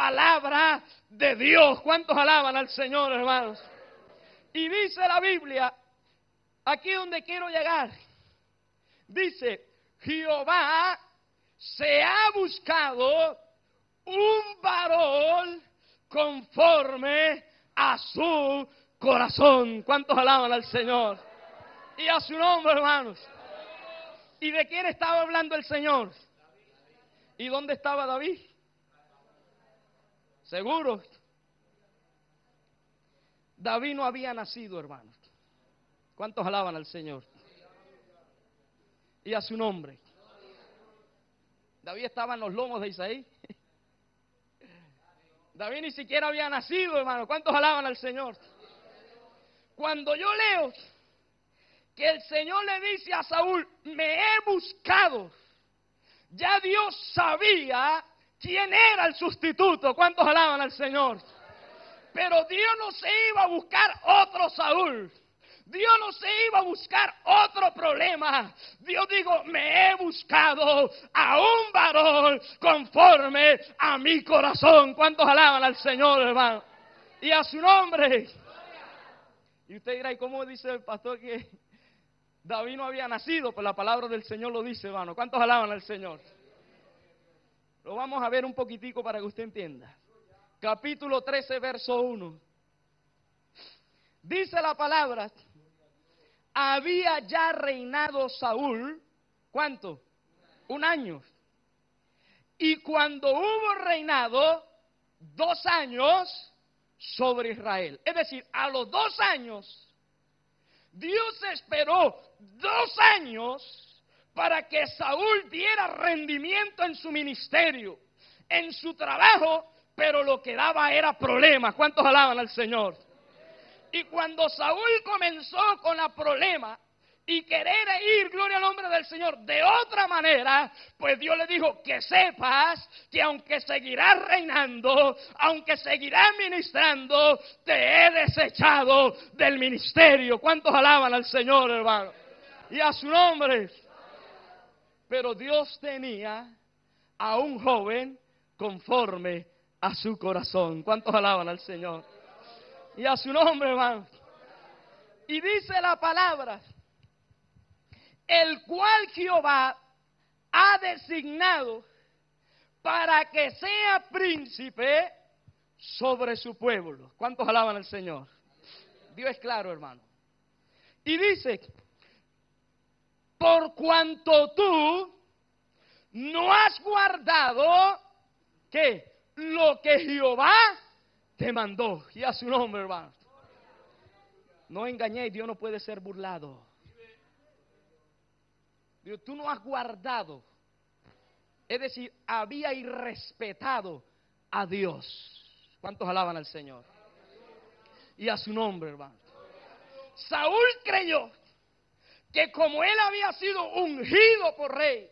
palabra de Dios. ¿Cuántos alaban al Señor, hermanos? Y dice la Biblia, aquí donde quiero llegar, dice, Jehová se ha buscado un varón conforme a su corazón. ¿Cuántos alaban al Señor? Y a su nombre, hermanos. ¿Y de quién estaba hablando el Señor? ¿Y dónde estaba David? ¿Seguro? David no había nacido, hermanos. ¿Cuántos alaban al Señor? Y a su nombre. David estaba en los lomos de Isaí. David ni siquiera había nacido, hermano. ¿Cuántos alaban al Señor? Cuando yo leo que el Señor le dice a Saúl, me he buscado, ya Dios sabía quién era el sustituto. ¿Cuántos alaban al Señor? Pero Dios no se iba a buscar otro Saúl. Dios no se iba a buscar otro problema. Dios dijo, me he buscado a un varón conforme a mi corazón. ¿Cuántos alaban al Señor, hermano? Y a su nombre. Y usted dirá, ¿y cómo dice el pastor que David no había nacido? Pues la palabra del Señor lo dice, hermano. ¿Cuántos alaban al Señor? Lo vamos a ver un poquitico para que usted entienda. Capítulo 13, verso 1. Dice la palabra, había ya reinado Saúl, ¿cuánto? 1 año. Y cuando hubo reinado 2 años sobre Israel. Es decir, a los 2 años, Dios esperó 2 años para que Saúl diera rendimiento en su ministerio, en su trabajo, pero lo que daba era problemas. ¿Cuántos alaban al Señor? Y cuando Saúl comenzó con la problema y querer ir, gloria al nombre del Señor, de otra manera, pues Dios le dijo que sepas que aunque seguirás reinando, aunque seguirás ministrando, te he desechado del ministerio. ¿Cuántos alaban al Señor, hermano? Y a su nombre. Pero Dios tenía a un joven conforme a su corazón. ¿Cuántos alaban al Señor? Y a su nombre, hermano. Y dice la palabra, el cual Jehová ha designado para que sea príncipe sobre su pueblo. ¿Cuántos alaban al Señor? Dios es claro, hermano. Y dice, por cuanto tú no has guardado, ¿qué? Lo que Jehová te mandó. Y a su nombre, hermano. No engañéis, Dios no puede ser burlado. Dios, tú no has guardado. Es decir, había irrespetado a Dios. ¿Cuántos alaban al Señor? Y a su nombre, hermano. Saúl creyó que como él había sido ungido por rey,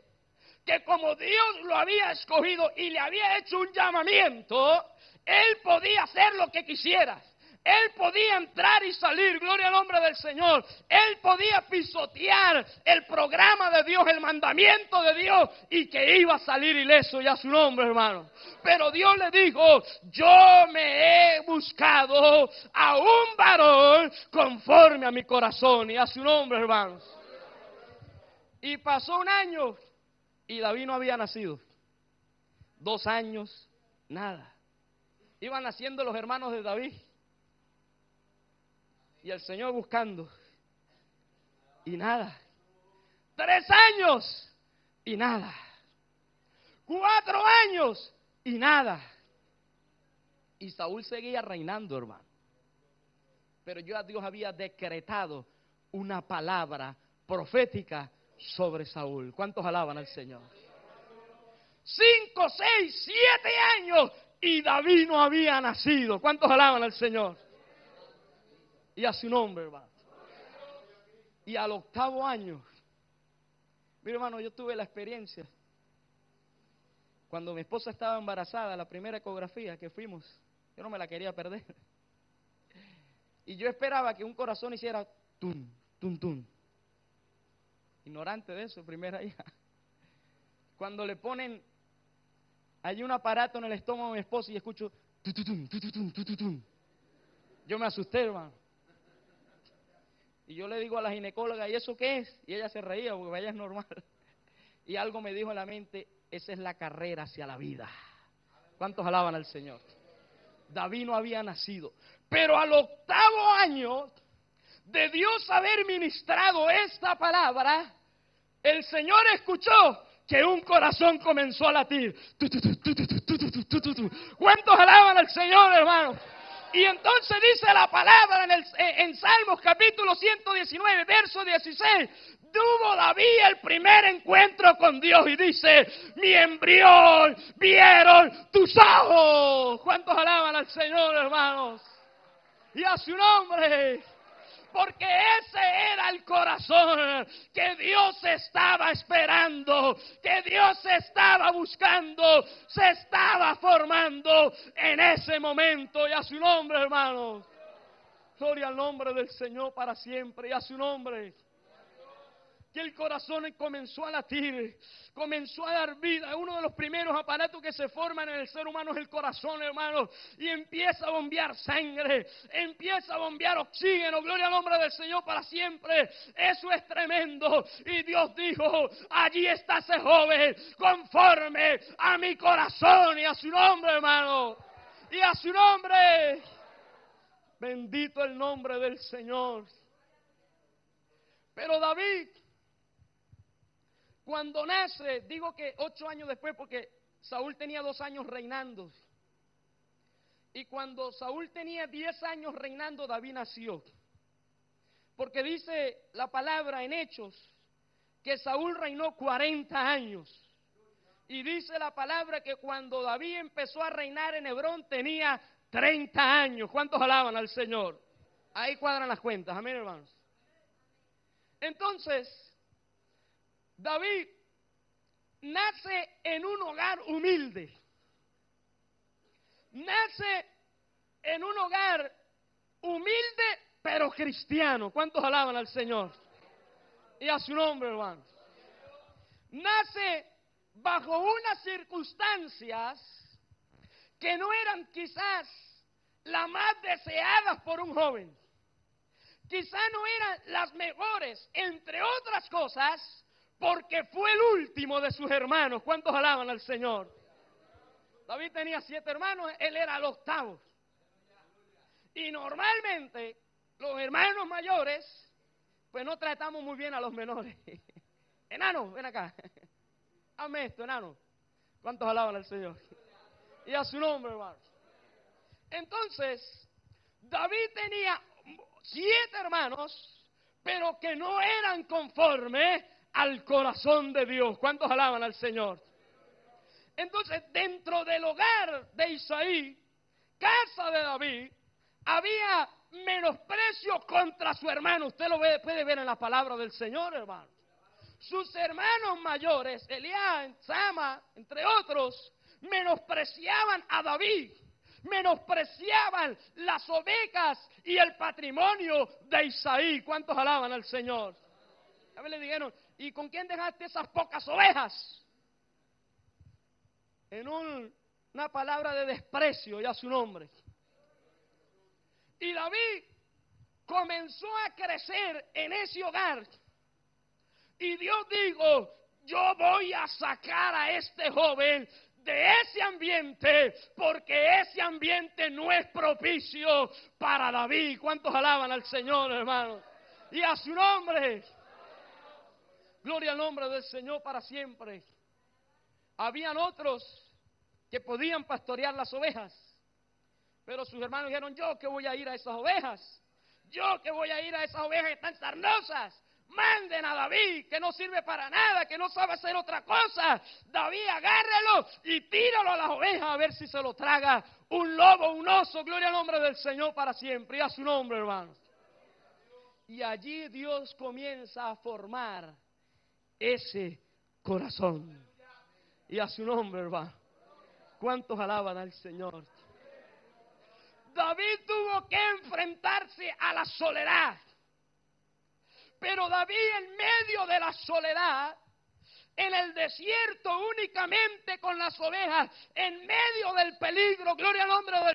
que como Dios lo había escogido y le había hecho un llamamiento, él podía hacer lo que quisiera. Él podía entrar y salir, gloria al nombre del Señor. Él podía pisotear el programa de Dios, el mandamiento de Dios, y que iba a salir ileso, y a su nombre, hermano. Pero Dios le dijo, yo me he buscado a un varón conforme a mi corazón, y a su nombre, hermanos. Y pasó 1 año, y David no había nacido. 2 años, nada. Iban naciendo los hermanos de David. Y el Señor buscando. Y nada. 3 años. Y nada. 4 años. Y nada. Y Saúl seguía reinando, hermano. Pero ya Dios había decretado una palabra profética sobre Saúl. ¿Cuántos alaban al Señor? 5, 6, 7 años. Y David no había nacido. ¿Cuántos alaban al Señor? Y a su nombre, hermano. Y al 8º año, mire, hermano, yo tuve la experiencia cuando mi esposa estaba embarazada, la primera ecografía que fuimos, yo no me la quería perder. Y yo esperaba que un corazón hiciera tum, tum, tum. Ignorante de eso, primera hija. Cuando le ponen Hay un aparato en el estómago de mi esposa y escucho tututum, tututum, tututum. Yo me asusté, hermano. Y yo le digo a la ginecóloga, ¿y eso qué es? Y ella se reía porque vaya, es normal. Y algo me dijo en la mente, esa es la carrera hacia la vida. ¿Cuántos alaban al Señor? David no había nacido. Pero al 8º año de Dios haber ministrado esta palabra, el Señor escuchó que un corazón comenzó a latir. ¿Cuántos alaban al Señor, hermano? Y entonces dice la palabra en Salmos capítulo 119, verso 16. Tuvo David el primer encuentro con Dios y dice, mi embrión vieron tus ojos. ¿Cuántos alaban al Señor, hermanos? Y a su nombre. Porque ese era el corazón que Dios estaba esperando, que Dios estaba buscando, se estaba formando en ese momento. Y a su nombre, hermanos. Gloria al nombre del Señor para siempre. Y a su nombre. Que el corazón comenzó a latir, comenzó a dar vida. Uno de los primeros aparatos que se forman en el ser humano es el corazón, hermano. Y empieza a bombear sangre, empieza a bombear oxígeno. Gloria al nombre del Señor para siempre. Eso es tremendo. Y Dios dijo, allí está ese joven, conforme a mi corazón. Y a su nombre, hermano. Y a su nombre. Bendito el nombre del Señor. Pero David, cuando nace, digo que 8 años después, porque Saúl tenía 2 años reinando. Y cuando Saúl tenía 10 años reinando, David nació. Porque dice la palabra en Hechos que Saúl reinó 40 años. Y dice la palabra que cuando David empezó a reinar en Hebrón tenía 30 años. ¿Cuántos alaban al Señor? Ahí cuadran las cuentas, amén, hermanos. Entonces, David nace en un hogar humilde. Nace en un hogar humilde, pero cristiano. ¿Cuántos alaban al Señor? Y a su nombre, hermano. Nace bajo unas circunstancias que no eran quizás las más deseadas por un joven. Quizás no eran las mejores, entre otras cosas, porque fue el último de sus hermanos. ¿Cuántos alaban al Señor? David tenía 7 hermanos, él era el 8º. Y normalmente los hermanos mayores, pues no tratamos muy bien a los menores. Enano, ven acá. Hazme esto, enano. ¿Cuántos alaban al Señor? Y a su nombre, hermano. Entonces, David tenía 7 hermanos, pero que no eran conformes al corazón de Dios. ¿Cuántos alaban al Señor? Entonces, dentro del hogar de Isaí, casa de David, había menosprecio contra su hermano. Usted lo puede ver en la palabra del Señor, hermano. Sus hermanos mayores, Eliab, Sama, entre otros, menospreciaban a David. Menospreciaban las ovejas y el patrimonio de Isaí. ¿Cuántos alaban al Señor? A ver, le dijeron, ¿y con quién dejaste esas pocas ovejas? En una palabra de desprecio y a su nombre. Y David comenzó a crecer en ese hogar. Y Dios dijo, yo voy a sacar a este joven de ese ambiente, porque ese ambiente no es propicio para David. ¿Cuántos alaban al Señor, hermano? Y a su nombre. Gloria al nombre del Señor para siempre. Habían otros que podían pastorear las ovejas, pero sus hermanos dijeron, yo que voy a ir a esas ovejas, yo que voy a ir a esas ovejas que están sarnosas. Manden a David, que no sirve para nada, que no sabe hacer otra cosa. David, agárralo y tíralo a las ovejas a ver si se lo traga un lobo, un oso. Gloria al nombre del Señor para siempre. Y a su nombre, hermanos. Y allí Dios comienza a formar ese corazón. Y a su nombre, hermano. ¿Cuántos alaban al Señor? David tuvo que enfrentarse a la soledad. Pero David, en medio de la soledad, en el desierto únicamente con las ovejas, en medio del peligro, gloria al nombre del